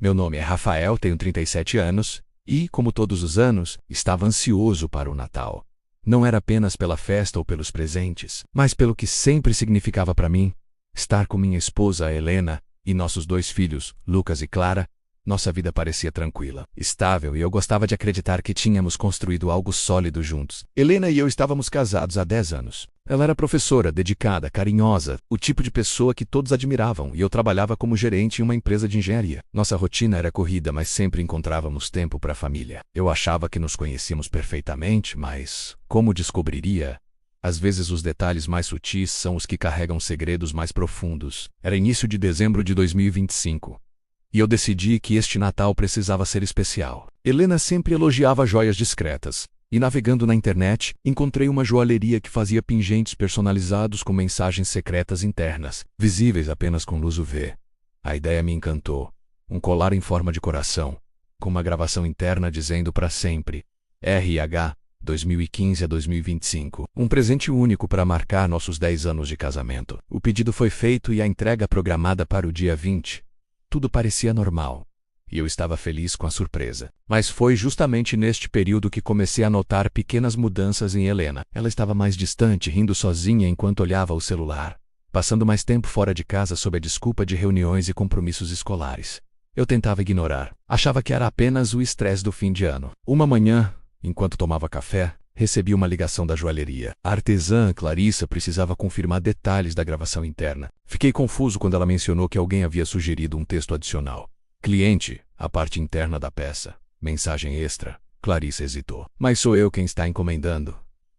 Meu nome é Rafael, tenho 37 anos e, como todos os anos, estava ansioso para o Natal. Não era apenas pela festa ou pelos presentes, mas pelo que sempre significava para mim estar com minha esposa, Helena, e nossos 2 filhos, Lucas e Clara. Nossa vida parecia tranquila, estável, e eu gostava de acreditar que tínhamos construído algo sólido juntos. Helena e eu estávamos casados há 10 anos. Ela era professora, dedicada, carinhosa, o tipo de pessoa que todos admiravam, e eu trabalhava como gerente em uma empresa de engenharia. Nossa rotina era corrida, mas sempre encontrávamos tempo para a família. Eu achava que nos conhecíamos perfeitamente, mas, como descobriria, às vezes os detalhes mais sutis são os que carregam segredos mais profundos. Era início de dezembro de 2025. E eu decidi que este Natal precisava ser especial. Helena sempre elogiava joias discretas, e navegando na internet, encontrei uma joalheria que fazia pingentes personalizados com mensagens secretas internas, visíveis apenas com luz UV. A ideia me encantou. Um colar em forma de coração, com uma gravação interna dizendo para sempre, RH, 2015 a 2025. Um presente único para marcar nossos 10 anos de casamento. O pedido foi feito e a entrega programada para o dia 20. Tudo parecia normal, e eu estava feliz com a surpresa. Mas foi justamente neste período que comecei a notar pequenas mudanças em Helena. Ela estava mais distante, rindo sozinha enquanto olhava o celular, passando mais tempo fora de casa sob a desculpa de reuniões e compromissos escolares. Eu tentava ignorar. Achava que era apenas o estresse do fim de ano. Uma manhã, enquanto tomava café, recebi uma ligação da joalheria. A artesã Clarissa precisava confirmar detalhes da gravação interna. Fiquei confuso quando ela mencionou que alguém havia sugerido um texto adicional. Cliente, a parte interna da peça. Mensagem extra. Clarissa hesitou. Mas sou eu quem está encomendando.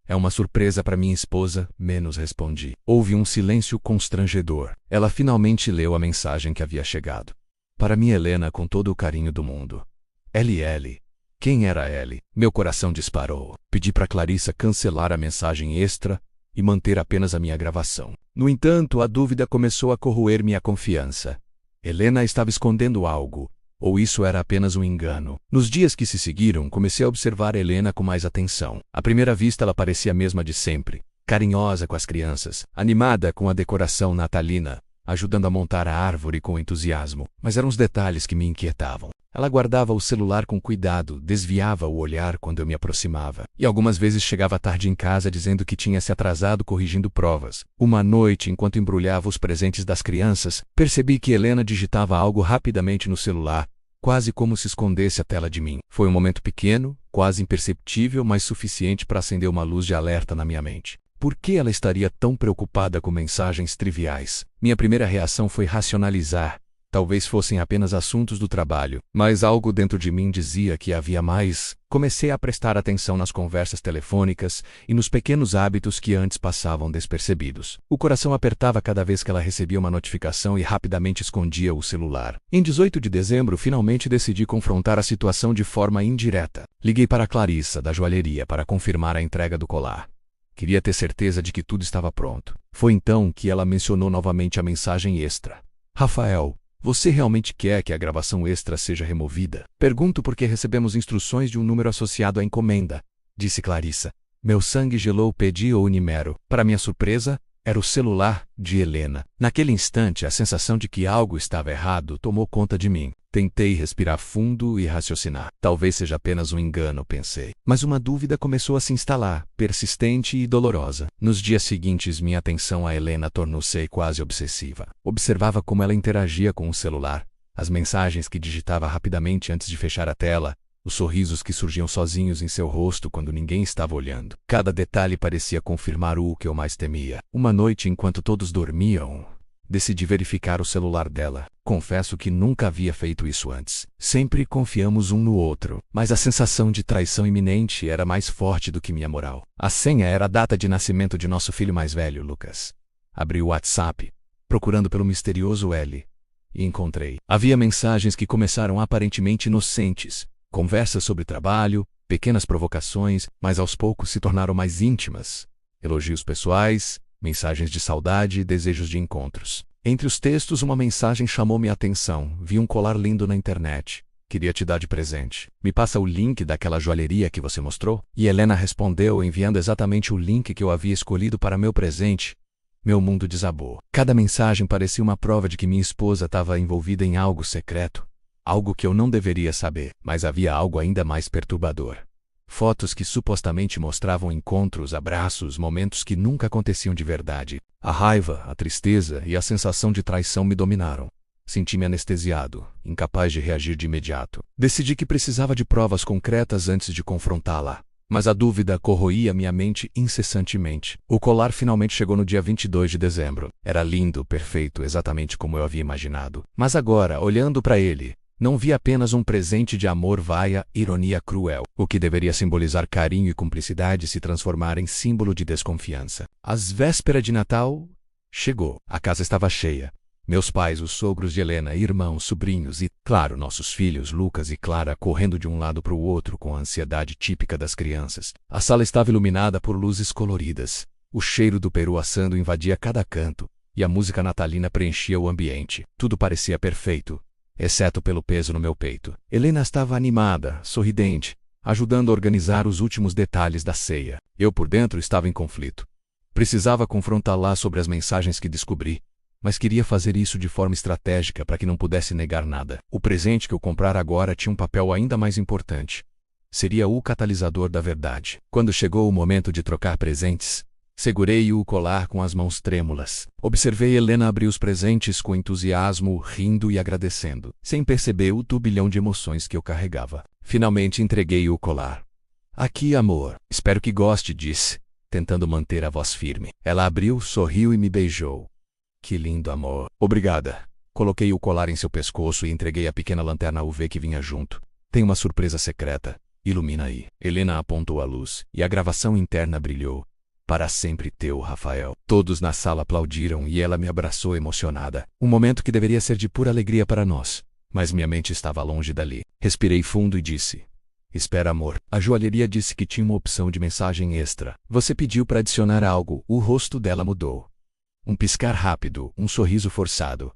É uma surpresa para minha esposa, menos respondi. Houve um silêncio constrangedor. Ela finalmente leu a mensagem que havia chegado. Para minha Helena, com todo o carinho do mundo. LL. Quem era Ellie? Meu coração disparou. Pedi para Clarissa cancelar a mensagem extra e manter apenas a minha gravação. No entanto, a dúvida começou a corroer minha confiança. Helena estava escondendo algo, ou isso era apenas um engano? Nos dias que se seguiram, comecei a observar Helena com mais atenção. À primeira vista, ela parecia a mesma de sempre. Carinhosa com as crianças, animada com a decoração natalina, ajudando a montar a árvore com entusiasmo. Mas eram os detalhes que me inquietavam. Ela guardava o celular com cuidado, desviava o olhar quando eu me aproximava. E algumas vezes chegava tarde em casa dizendo que tinha se atrasado corrigindo provas. Uma noite, enquanto embrulhava os presentes das crianças, percebi que Helena digitava algo rapidamente no celular, quase como se escondesse a tela de mim. Foi um momento pequeno, quase imperceptível, mas suficiente para acender uma luz de alerta na minha mente. Por que ela estaria tão preocupada com mensagens triviais? Minha primeira reação foi racionalizar. Talvez fossem apenas assuntos do trabalho, mas algo dentro de mim dizia que havia mais. Comecei a prestar atenção nas conversas telefônicas e nos pequenos hábitos que antes passavam despercebidos. O coração apertava cada vez que ela recebia uma notificação e rapidamente escondia o celular. Em 18 de dezembro, finalmente decidi confrontar a situação de forma indireta. Liguei para Clarissa, da joalheria, para confirmar a entrega do colar. Queria ter certeza de que tudo estava pronto. Foi então que ela mencionou novamente a mensagem extra. Rafael, você realmente quer que a gravação extra seja removida? Pergunto porque recebemos instruções de um número associado à encomenda, disse Clarissa. Meu sangue gelou, pedi o Unimero. Para minha surpresa, era o celular de Helena. Naquele instante, a sensação de que algo estava errado tomou conta de mim. Tentei respirar fundo e raciocinar. Talvez seja apenas um engano, pensei. Mas uma dúvida começou a se instalar, persistente e dolorosa. Nos dias seguintes, minha atenção a Helena tornou-se quase obsessiva. Observava como ela interagia com o celular, as mensagens que digitava rapidamente antes de fechar a tela, os sorrisos que surgiam sozinhos em seu rosto quando ninguém estava olhando. Cada detalhe parecia confirmar o que eu mais temia. Uma noite, enquanto todos dormiam, decidi verificar o celular dela. Confesso que nunca havia feito isso antes. Sempre confiamos um no outro, mas a sensação de traição iminente era mais forte do que minha moral. A senha era a data de nascimento de nosso filho mais velho, Lucas. Abri o WhatsApp, procurando pelo misterioso L, e encontrei. Havia mensagens que começaram aparentemente inocentes, conversas sobre trabalho, pequenas provocações, mas aos poucos se tornaram mais íntimas. Elogios pessoais, mensagens de saudade e desejos de encontros. Entre os textos, uma mensagem chamou minha atenção. Vi um colar lindo na internet. Queria te dar de presente. Me passa o link daquela joalheria que você mostrou? E Helena respondeu, enviando exatamente o link que eu havia escolhido para meu presente. Meu mundo desabou. Cada mensagem parecia uma prova de que minha esposa estava envolvida em algo secreto. Algo que eu não deveria saber, mas havia algo ainda mais perturbador. Fotos que supostamente mostravam encontros, abraços, momentos que nunca aconteciam de verdade. A raiva, a tristeza e a sensação de traição me dominaram. Senti-me anestesiado, incapaz de reagir de imediato. Decidi que precisava de provas concretas antes de confrontá-la. Mas a dúvida corroía minha mente incessantemente. O colar finalmente chegou no dia 22 de dezembro. Era lindo, perfeito, exatamente como eu havia imaginado. Mas agora, olhando para ele, não vi apenas um presente de amor vaia, ironia cruel. O que deveria simbolizar carinho e cumplicidade se transformara em símbolo de desconfiança. Às vésperas de Natal, chegou. A casa estava cheia. Meus pais, os sogros de Helena, irmãos, sobrinhos e, claro, nossos filhos, Lucas e Clara, correndo de um lado para o outro com a ansiedade típica das crianças. A sala estava iluminada por luzes coloridas. O cheiro do peru assando invadia cada canto, e a música natalina preenchia o ambiente. Tudo parecia perfeito, exceto pelo peso no meu peito. Helena estava animada, sorridente, ajudando a organizar os últimos detalhes da ceia. Eu, por dentro, estava em conflito. Precisava confrontá-la sobre as mensagens que descobri, mas queria fazer isso de forma estratégica para que não pudesse negar nada. O presente que eu comprara agora tinha um papel ainda mais importante. Seria o catalisador da verdade. Quando chegou o momento de trocar presentes, segurei o colar com as mãos trêmulas. Observei Helena abrir os presentes com entusiasmo, rindo e agradecendo, sem perceber o turbilhão de emoções que eu carregava. Finalmente entreguei o colar. Aqui, amor. Espero que goste, disse, tentando manter a voz firme. Ela abriu, sorriu e me beijou. Que lindo, amor. Obrigada. Coloquei o colar em seu pescoço e entreguei a pequena lanterna UV que vinha junto. Tem uma surpresa secreta. Ilumina aí. Helena apontou a luz, e a gravação interna brilhou. Para sempre teu, Rafael. Todos na sala aplaudiram e ela me abraçou emocionada. Um momento que deveria ser de pura alegria para nós. Mas minha mente estava longe dali. Respirei fundo e disse: Espera, amor. A joalheria disse que tinha uma opção de mensagem extra. Você pediu para adicionar algo. O rosto dela mudou. Um piscar rápido, um sorriso forçado.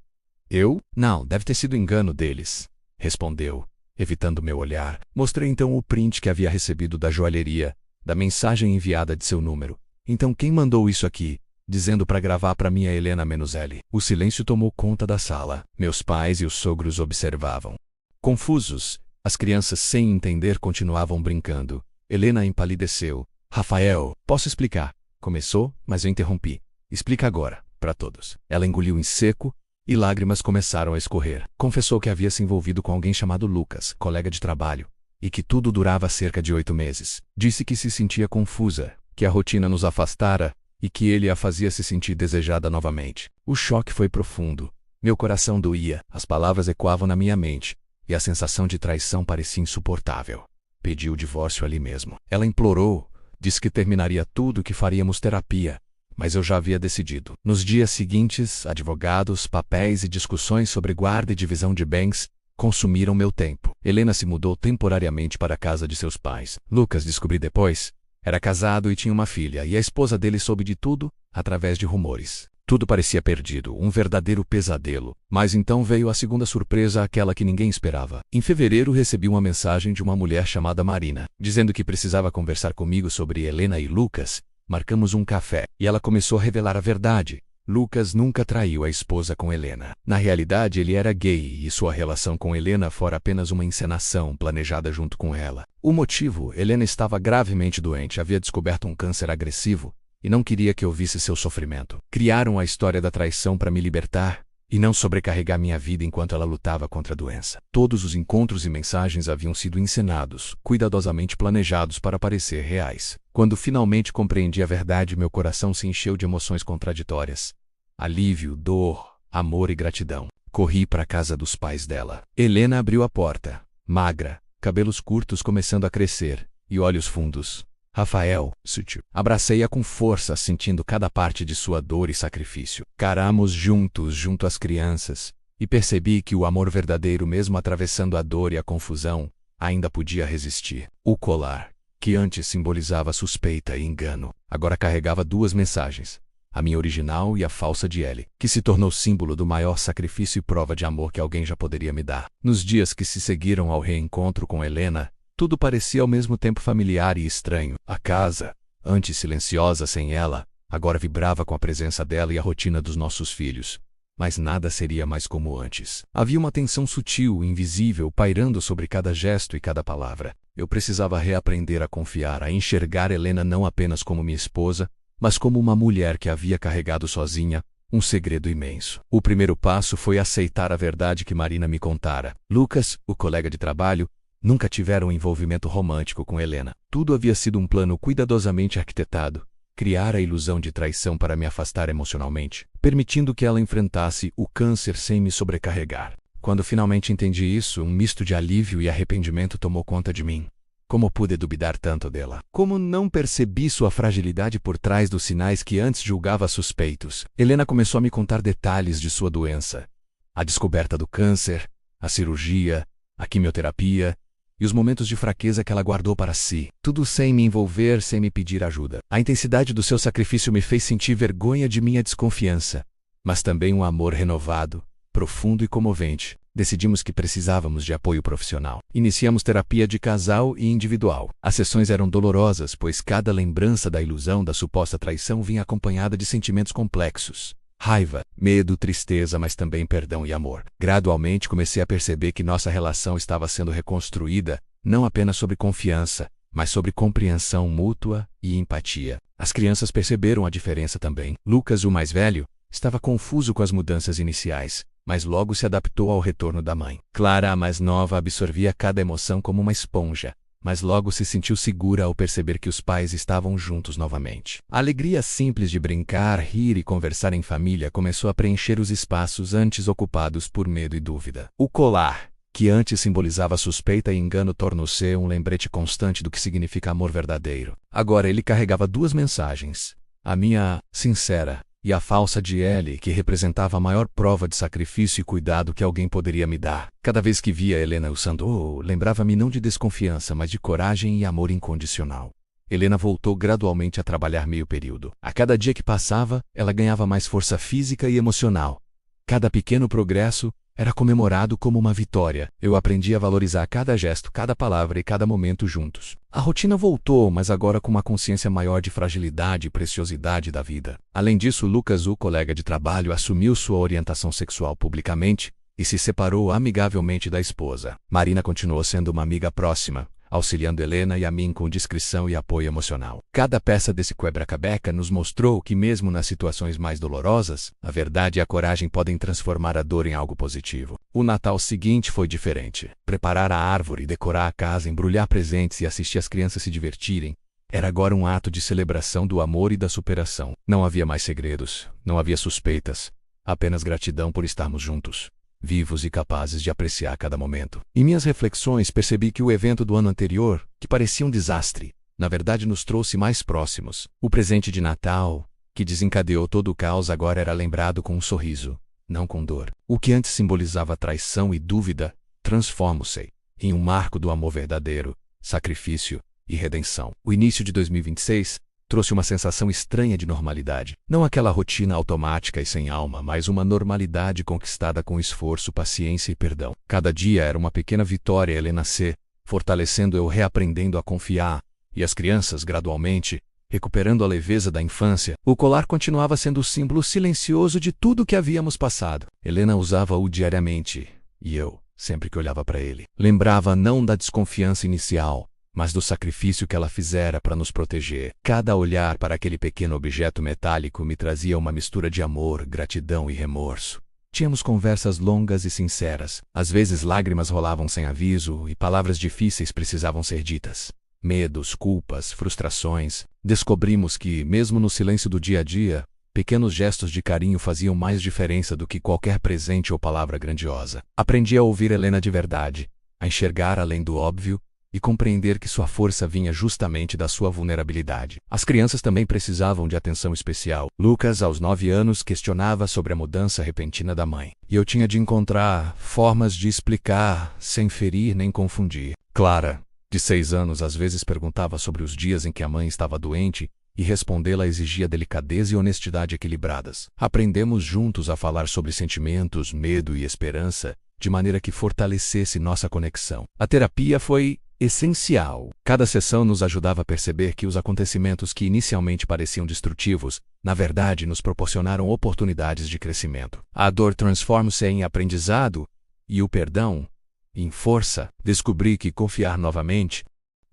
Eu? Não, deve ter sido engano deles, respondeu, evitando meu olhar. Mostrei então o print que havia recebido da joalheria, da mensagem enviada de seu número. Então quem mandou isso aqui? Dizendo para gravar para minha Helena-L. O silêncio tomou conta da sala. Meus pais e os sogros observavam. Confusos, as crianças sem entender continuavam brincando. Helena empalideceu. Rafael, posso explicar? Começou, mas eu interrompi. Explica agora, para todos. Ela engoliu em seco, e lágrimas começaram a escorrer. Confessou que havia se envolvido com alguém chamado Lucas, colega de trabalho, e que tudo durava cerca de 8 meses. Disse que se sentia confusa, que a rotina nos afastara, e que ele a fazia se sentir desejada novamente. O choque foi profundo. Meu coração doía, as palavras ecoavam na minha mente, e a sensação de traição parecia insuportável. Pedi o divórcio ali mesmo. Ela implorou, disse que terminaria tudo e que faríamos terapia. Mas eu já havia decidido. Nos dias seguintes, advogados, papéis e discussões sobre guarda e divisão de bens consumiram meu tempo. Helena se mudou temporariamente para a casa de seus pais. Lucas, descobri depois, era casado e tinha uma filha, e a esposa dele soube de tudo através de rumores. Tudo parecia perdido, um verdadeiro pesadelo. Mas então veio a segunda surpresa, aquela que ninguém esperava. Em fevereiro recebi uma mensagem de uma mulher chamada Marina, dizendo que precisava conversar comigo sobre Helena e Lucas. Marcamos um café, e ela começou a revelar a verdade. Lucas nunca traiu a esposa com Helena. Na realidade, ele era gay, e sua relação com Helena fora apenas uma encenação planejada junto com ela. O motivo: Helena estava gravemente doente, havia descoberto um câncer agressivo, e não queria que eu visse seu sofrimento. Criaram a história da traição para me libertar, e não sobrecarregar minha vida enquanto ela lutava contra a doença. Todos os encontros e mensagens haviam sido encenados, cuidadosamente planejados para parecer reais. Quando finalmente compreendi a verdade, meu coração se encheu de emoções contraditórias. Alívio, dor, amor e gratidão. Corri para a casa dos pais dela. Helena abriu a porta, magra, cabelos curtos começando a crescer, e olhos fundos. Rafael, sutil. Abracei-a com força, sentindo cada parte de sua dor e sacrifício. Caramos juntos, junto às crianças, e percebi que o amor verdadeiro, mesmo atravessando a dor e a confusão, ainda podia resistir. O colar, que antes simbolizava suspeita e engano, agora carregava duas mensagens, a minha original e a falsa de Ellie, que se tornou símbolo do maior sacrifício e prova de amor que alguém já poderia me dar. Nos dias que se seguiram ao reencontro com Helena, tudo parecia ao mesmo tempo familiar e estranho. A casa, antes silenciosa sem ela, agora vibrava com a presença dela e a rotina dos nossos filhos. mas nada seria mais como antes. Havia uma tensão sutil, invisível, pairando sobre cada gesto e cada palavra. Eu precisava reaprender a confiar, a enxergar Helena não apenas como minha esposa, mas como uma mulher que havia carregado sozinha um segredo imenso. O primeiro passo foi aceitar a verdade que Marina me contara. Lucas, o colega de trabalho, nunca tivera um envolvimento romântico com Helena. Tudo havia sido um plano cuidadosamente arquitetado. Criar a ilusão de traição para me afastar emocionalmente, permitindo que ela enfrentasse o câncer sem me sobrecarregar. Quando finalmente entendi isso, um misto de alívio e arrependimento tomou conta de mim. Como pude duvidar tanto dela? Como não percebi sua fragilidade por trás dos sinais que antes julgava suspeitos? Helena começou a me contar detalhes de sua doença. A descoberta do câncer, a cirurgia, a quimioterapia e os momentos de fraqueza que ela guardou para si. Tudo sem me envolver, sem me pedir ajuda. A intensidade do seu sacrifício me fez sentir vergonha de minha desconfiança, mas também um amor renovado, profundo e comovente. Decidimos que precisávamos de apoio profissional. Iniciamos terapia de casal e individual. As sessões eram dolorosas, pois cada lembrança da ilusão da suposta traição vinha acompanhada de sentimentos complexos. Raiva, medo, tristeza, mas também perdão e amor. Gradualmente comecei a perceber que nossa relação estava sendo reconstruída, não apenas sobre confiança, mas sobre compreensão mútua e empatia. As crianças perceberam a diferença também. Lucas, o mais velho, estava confuso com as mudanças iniciais, mas logo se adaptou ao retorno da mãe. Clara, a mais nova, absorvia cada emoção como uma esponja, mas logo se sentiu segura ao perceber que os pais estavam juntos novamente. A alegria simples de brincar, rir e conversar em família começou a preencher os espaços antes ocupados por medo e dúvida. O colar, que antes simbolizava suspeita e engano, tornou-se um lembrete constante do que significa amor verdadeiro. Agora ele carregava duas mensagens: a minha sincera e a falsa de Ellie, que representava a maior prova de sacrifício e cuidado que alguém poderia me dar. Cada vez que via Helena usando, lembrava-me não de desconfiança, mas de coragem e amor incondicional. Helena voltou gradualmente a trabalhar meio período. A cada dia que passava, ela ganhava mais força física e emocional. Cada pequeno progresso era comemorado como uma vitória. Eu aprendi a valorizar cada gesto, cada palavra e cada momento juntos. A rotina voltou, mas agora com uma consciência maior de fragilidade e preciosidade da vida. Além disso, Lucas, o colega de trabalho, assumiu sua orientação sexual publicamente e se separou amigavelmente da esposa. Marina continuou sendo uma amiga próxima, auxiliando Helena e a mim com discrição e apoio emocional. Cada peça desse quebra-cabeça nos mostrou que, mesmo nas situações mais dolorosas, a verdade e a coragem podem transformar a dor em algo positivo. O Natal seguinte foi diferente. Preparar a árvore, decorar a casa, embrulhar presentes e assistir as crianças se divertirem era agora um ato de celebração do amor e da superação. Não havia mais segredos, não havia suspeitas, apenas gratidão por estarmos juntos, vivos e capazes de apreciar cada momento. Em minhas reflexões, percebi que o evento do ano anterior, que parecia um desastre, na verdade nos trouxe mais próximos. O presente de Natal, que desencadeou todo o caos, agora era lembrado com um sorriso, não com dor. O que antes simbolizava traição e dúvida, transforma-se em um marco do amor verdadeiro, sacrifício e redenção. O início de 2026 trouxe uma sensação estranha de normalidade. Não aquela rotina automática e sem alma, mas uma normalidade conquistada com esforço, paciência e perdão. Cada dia era uma pequena vitória. Helena se fortalecendo, eu reaprendendo a confiar, e as crianças, gradualmente, recuperando a leveza da infância. O colar continuava sendo o símbolo silencioso de tudo que havíamos passado. Helena usava-o diariamente, e eu, sempre que olhava para ele, lembrava não da desconfiança inicial, mas do sacrifício que ela fizera para nos proteger. Cada olhar para aquele pequeno objeto metálico me trazia uma mistura de amor, gratidão e remorso. Tínhamos conversas longas e sinceras. Às vezes lágrimas rolavam sem aviso e palavras difíceis precisavam ser ditas. Medos, culpas, frustrações. Descobrimos que, mesmo no silêncio do dia a dia, pequenos gestos de carinho faziam mais diferença do que qualquer presente ou palavra grandiosa. Aprendi a ouvir Helena de verdade, a enxergar além do óbvio e compreender que sua força vinha justamente da sua vulnerabilidade. As crianças também precisavam de atenção especial. Lucas, aos 9 anos, questionava sobre a mudança repentina da mãe, e eu tinha de encontrar formas de explicar, sem ferir nem confundir. Clara, de 6 anos, às vezes perguntava sobre os dias em que a mãe estava doente, e respondê-la exigia delicadeza e honestidade equilibradas. Aprendemos juntos a falar sobre sentimentos, medo e esperança, de maneira que fortalecesse nossa conexão. A terapia foi essencial. Cada sessão nos ajudava a perceber que os acontecimentos que inicialmente pareciam destrutivos, na verdade nos proporcionaram oportunidades de crescimento. A dor transforma-se em aprendizado e o perdão em força. Descobri que confiar novamente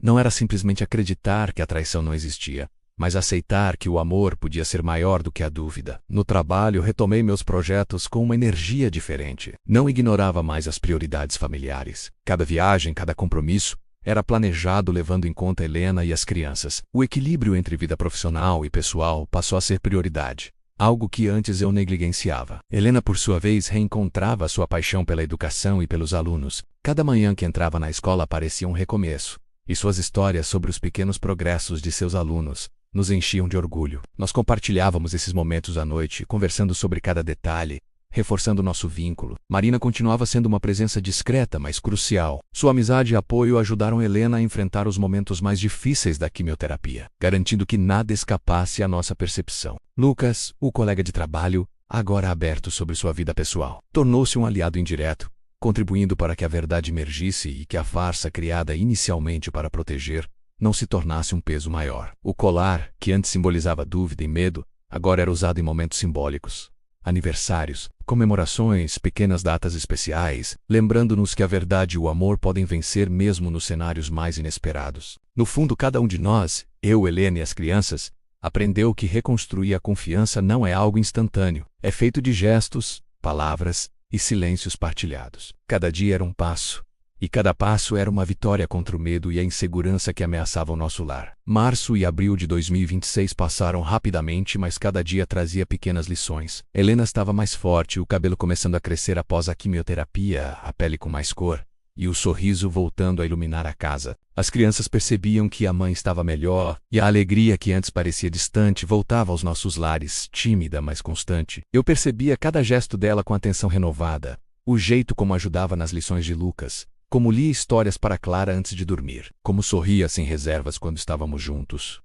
não era simplesmente acreditar que a traição não existia, mas aceitar que o amor podia ser maior do que a dúvida. No trabalho, retomei meus projetos com uma energia diferente. Não ignorava mais as prioridades familiares. Cada viagem, cada compromisso era planejado levando em conta Helena e as crianças. O equilíbrio entre vida profissional e pessoal passou a ser prioridade, algo que antes eu negligenciava. Helena, por sua vez, reencontrava sua paixão pela educação e pelos alunos. Cada manhã que entrava na escola parecia um recomeço, e suas histórias sobre os pequenos progressos de seus alunos nos enchiam de orgulho. Nós compartilhávamos esses momentos à noite, conversando sobre cada detalhe, reforçando nosso vínculo. Marina continuava sendo uma presença discreta, mas crucial. Sua amizade e apoio ajudaram Helena a enfrentar os momentos mais difíceis da quimioterapia, garantindo que nada escapasse à nossa percepção. Lucas, o colega de trabalho, agora aberto sobre sua vida pessoal, tornou-se um aliado indireto, contribuindo para que a verdade emergisse e que a farsa criada inicialmente para proteger não se tornasse um peso maior. O colar, que antes simbolizava dúvida e medo, agora era usado em momentos simbólicos. Aniversários, comemorações, pequenas datas especiais, lembrando-nos que a verdade e o amor podem vencer mesmo nos cenários mais inesperados. No fundo, cada um de nós, eu, Helena e as crianças, aprendeu que reconstruir a confiança não é algo instantâneo. É feito de gestos, palavras e silêncios partilhados. Cada dia era um passo, e cada passo era uma vitória contra o medo e a insegurança que ameaçavam nosso lar. Março e abril de 2026 passaram rapidamente, mas cada dia trazia pequenas lições. Helena estava mais forte, o cabelo começando a crescer após a quimioterapia, a pele com mais cor, e o sorriso voltando a iluminar a casa. As crianças percebiam que a mãe estava melhor, e a alegria que antes parecia distante voltava aos nossos lares, tímida, mas constante. Eu percebia cada gesto dela com atenção renovada, o jeito como ajudava nas lições de Lucas, como lia histórias para Clara antes de dormir, como sorria sem reservas quando estávamos juntos.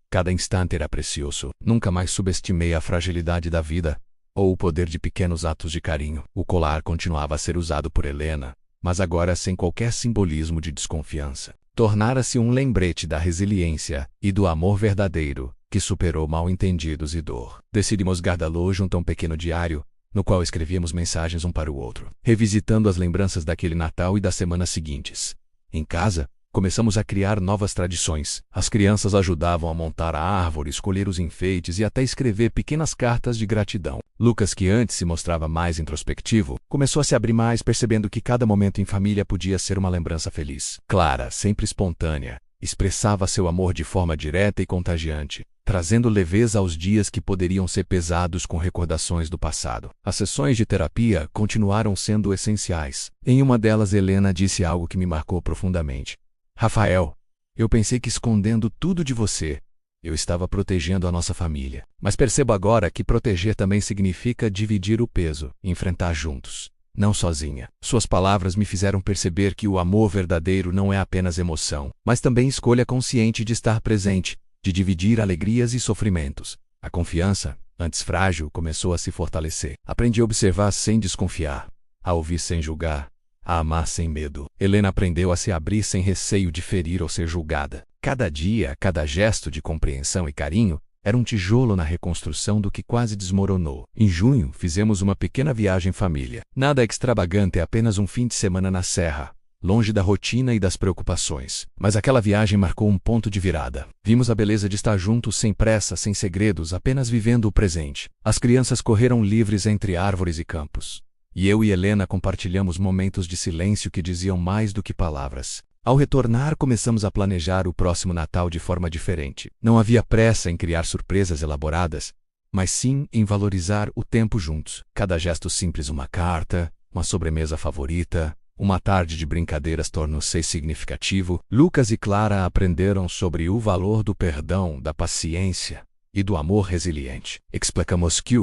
Cada instante era precioso. Nunca mais subestimei a fragilidade da vida, ou o poder de pequenos atos de carinho. O colar continuava a ser usado por Helena, mas agora sem qualquer simbolismo de desconfiança. Tornara-se um lembrete da resiliência e do amor verdadeiro, que superou mal-entendidos e dor. Decidimos guardá-lo junto a um pequeno diário, no qual escrevíamos mensagens um para o outro, revisitando as lembranças daquele Natal e das semanas seguintes. Em casa, começamos a criar novas tradições. As crianças ajudavam a montar a árvore, escolher os enfeites e até escrever pequenas cartas de gratidão. Lucas, que antes se mostrava mais introspectivo, começou a se abrir mais, percebendo que cada momento em família podia ser uma lembrança feliz. Clara, sempre espontânea, expressava seu amor de forma direta e contagiante, trazendo leveza aos dias que poderiam ser pesados com recordações do passado. As sessões de terapia continuaram sendo essenciais. Em uma delas, Helena disse algo que me marcou profundamente. Rafael, eu pensei que escondendo tudo de você, eu estava protegendo a nossa família. Mas percebo agora que proteger também significa dividir o peso, enfrentar juntos, não sozinha. Suas palavras me fizeram perceber que o amor verdadeiro não é apenas emoção, mas também escolha consciente de estar presente, de dividir alegrias e sofrimentos. A confiança, antes frágil, começou a se fortalecer. Aprendi a observar sem desconfiar, a ouvir sem julgar, a amar sem medo. Helena aprendeu a se abrir sem receio de ferir ou ser julgada. Cada dia, cada gesto de compreensão e carinho era um tijolo na reconstrução do que quase desmoronou. Em junho, fizemos uma pequena viagem família. Nada extravagante, apenas um fim de semana na serra, longe da rotina e das preocupações. Mas aquela viagem marcou um ponto de virada. Vimos a beleza de estar juntos sem pressa, sem segredos, apenas vivendo o presente. As crianças correram livres entre árvores e campos, e eu e Helena compartilhamos momentos de silêncio que diziam mais do que palavras. Ao retornar, começamos a planejar o próximo Natal de forma diferente. Não havia pressa em criar surpresas elaboradas, mas sim em valorizar o tempo juntos. Cada gesto simples, uma carta, uma sobremesa favorita, uma tarde de brincadeiras tornou-se significativo. Lucas e Clara aprenderam sobre o valor do perdão, da paciência e do amor resiliente. Explicamos que,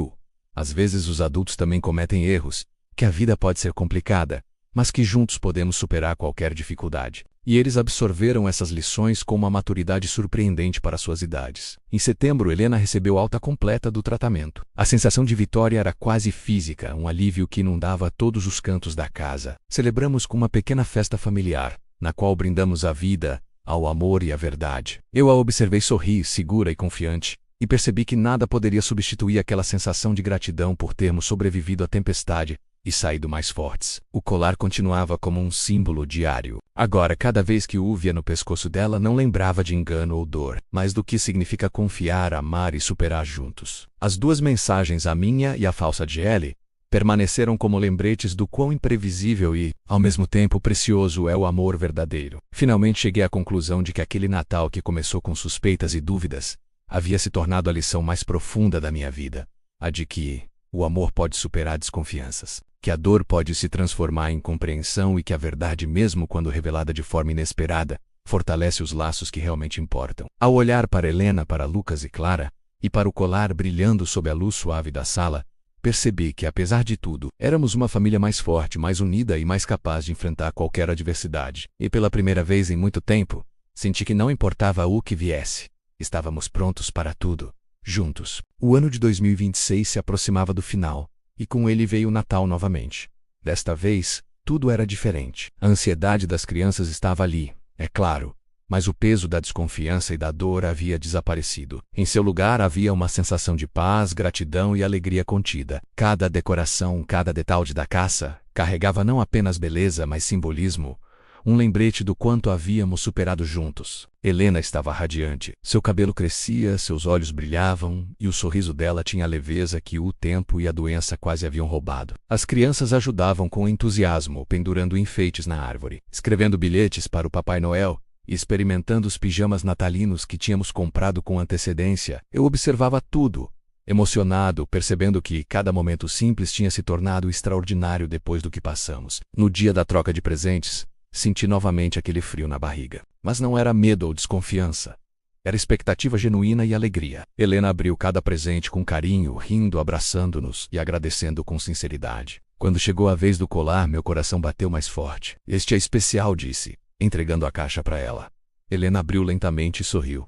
às vezes, os adultos também cometem erros, que a vida pode ser complicada, mas que juntos podemos superar qualquer dificuldade. E eles absorveram essas lições com uma maturidade surpreendente para suas idades. Em setembro, Helena recebeu alta completa do tratamento. A sensação de vitória era quase física, um alívio que inundava todos os cantos da casa. Celebramos com uma pequena festa familiar, na qual brindamos a vida, ao amor e à verdade. Eu a observei sorrir, segura e confiante, e percebi que nada poderia substituir aquela sensação de gratidão por termos sobrevivido à tempestade e saído mais fortes. O colar continuava como um símbolo diário. Agora, cada vez que o via no pescoço dela, não lembrava de engano ou dor, mas do que significa confiar, amar e superar juntos. As duas mensagens, a minha e a falsa de Ellie, permaneceram como lembretes do quão imprevisível e, ao mesmo tempo, precioso é o amor verdadeiro. Finalmente cheguei à conclusão de que aquele Natal que começou com suspeitas e dúvidas havia se tornado a lição mais profunda da minha vida, a de que o amor pode superar desconfianças, que a dor pode se transformar em compreensão e que a verdade, mesmo quando revelada de forma inesperada, fortalece os laços que realmente importam. Ao olhar para Helena, para Lucas e Clara, e para o colar brilhando sob a luz suave da sala, percebi que, apesar de tudo, éramos uma família mais forte, mais unida e mais capaz de enfrentar qualquer adversidade. E pela primeira vez em muito tempo, senti que não importava o que viesse, estávamos prontos para tudo, juntos. O ano de 2026 se aproximava do final, e com ele veio o Natal novamente. Desta vez, tudo era diferente. A ansiedade das crianças estava ali, é claro, mas o peso da desconfiança e da dor havia desaparecido. Em seu lugar havia uma sensação de paz, gratidão e alegria contida. Cada decoração, cada detalhe da caça, carregava não apenas beleza, mas simbolismo, um lembrete do quanto havíamos superado juntos. Helena estava radiante. Seu cabelo crescia, seus olhos brilhavam, e o sorriso dela tinha a leveza que o tempo e a doença quase haviam roubado. As crianças ajudavam com entusiasmo, pendurando enfeites na árvore, escrevendo bilhetes para o Papai Noel e experimentando os pijamas natalinos que tínhamos comprado com antecedência. Eu observava tudo, emocionado, percebendo que cada momento simples tinha se tornado extraordinário depois do que passamos. No dia da troca de presentes, senti novamente aquele frio na barriga. Mas não era medo ou desconfiança. Era expectativa genuína e alegria. Helena abriu cada presente com carinho, rindo, abraçando-nos e agradecendo com sinceridade. Quando chegou a vez do colar, meu coração bateu mais forte. Este é especial, disse, entregando a caixa para ela. Helena abriu lentamente e sorriu.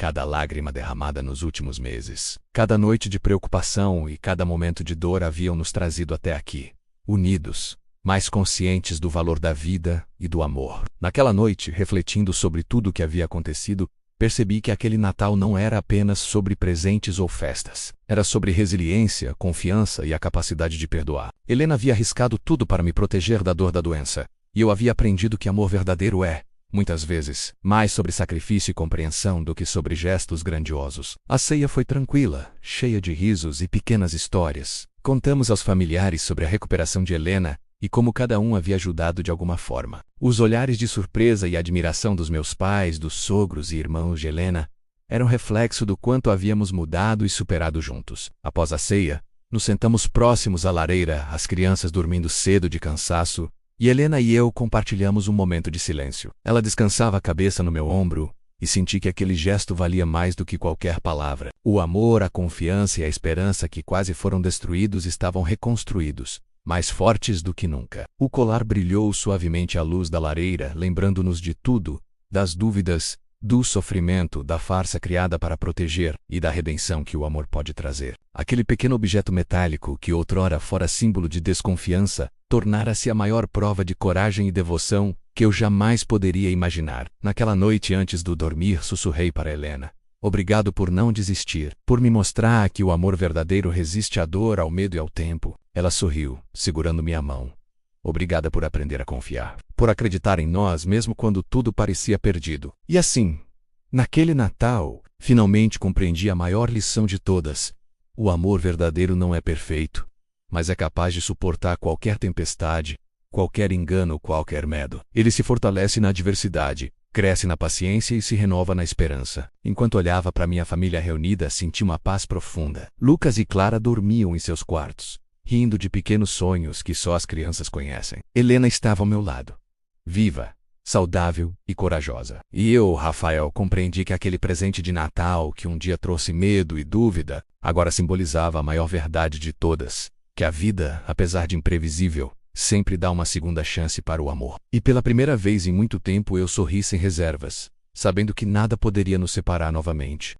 Cada lágrima derramada nos últimos meses, cada noite de preocupação e cada momento de dor haviam nos trazido até aqui, unidos, mais conscientes do valor da vida e do amor. Naquela noite, refletindo sobre tudo o que havia acontecido, percebi que aquele Natal não era apenas sobre presentes ou festas. Era sobre resiliência, confiança e a capacidade de perdoar. Helena havia arriscado tudo para me proteger da dor da doença, e eu havia aprendido que amor verdadeiro é, muitas vezes, mais sobre sacrifício e compreensão do que sobre gestos grandiosos. A ceia foi tranquila, cheia de risos e pequenas histórias. Contamos aos familiares sobre a recuperação de Helena e como cada um havia ajudado de alguma forma. Os olhares de surpresa e admiração dos meus pais, dos sogros e irmãos de Helena eram reflexo do quanto havíamos mudado e superado juntos. Após a ceia, nos sentamos próximos à lareira, as crianças dormindo cedo de cansaço, e Helena e eu compartilhamos um momento de silêncio. Ela descansava a cabeça no meu ombro e senti que aquele gesto valia mais do que qualquer palavra. O amor, a confiança e a esperança que quase foram destruídos estavam reconstruídos, mais fortes do que nunca. O colar brilhou suavemente à luz da lareira, lembrando-nos de tudo, das dúvidas, do sofrimento, da farsa criada para proteger e da redenção que o amor pode trazer. Aquele pequeno objeto metálico que outrora fora símbolo de desconfiança, tornara-se a maior prova de coragem e devoção que eu jamais poderia imaginar. Naquela noite antes do dormir, sussurrei para Helena: obrigado por não desistir, por me mostrar que o amor verdadeiro resiste à dor, ao medo e ao tempo. Ela sorriu, segurando minha mão. Obrigada por aprender a confiar, por acreditar em nós mesmo quando tudo parecia perdido. E assim, naquele Natal, finalmente compreendi a maior lição de todas. O amor verdadeiro não é perfeito, mas é capaz de suportar qualquer tempestade, qualquer engano, qualquer medo. Ele se fortalece na adversidade, cresce na paciência e se renova na esperança. Enquanto olhava para minha família reunida, senti uma paz profunda. Lucas e Clara dormiam em seus quartos, rindo de pequenos sonhos que só as crianças conhecem. Helena estava ao meu lado, viva, saudável e corajosa. E eu, Rafael, compreendi que aquele presente de Natal, que um dia trouxe medo e dúvida, agora simbolizava a maior verdade de todas, que a vida, apesar de imprevisível, sempre dá uma segunda chance para o amor. E pela primeira vez em muito tempo eu sorri sem reservas, sabendo que nada poderia nos separar novamente.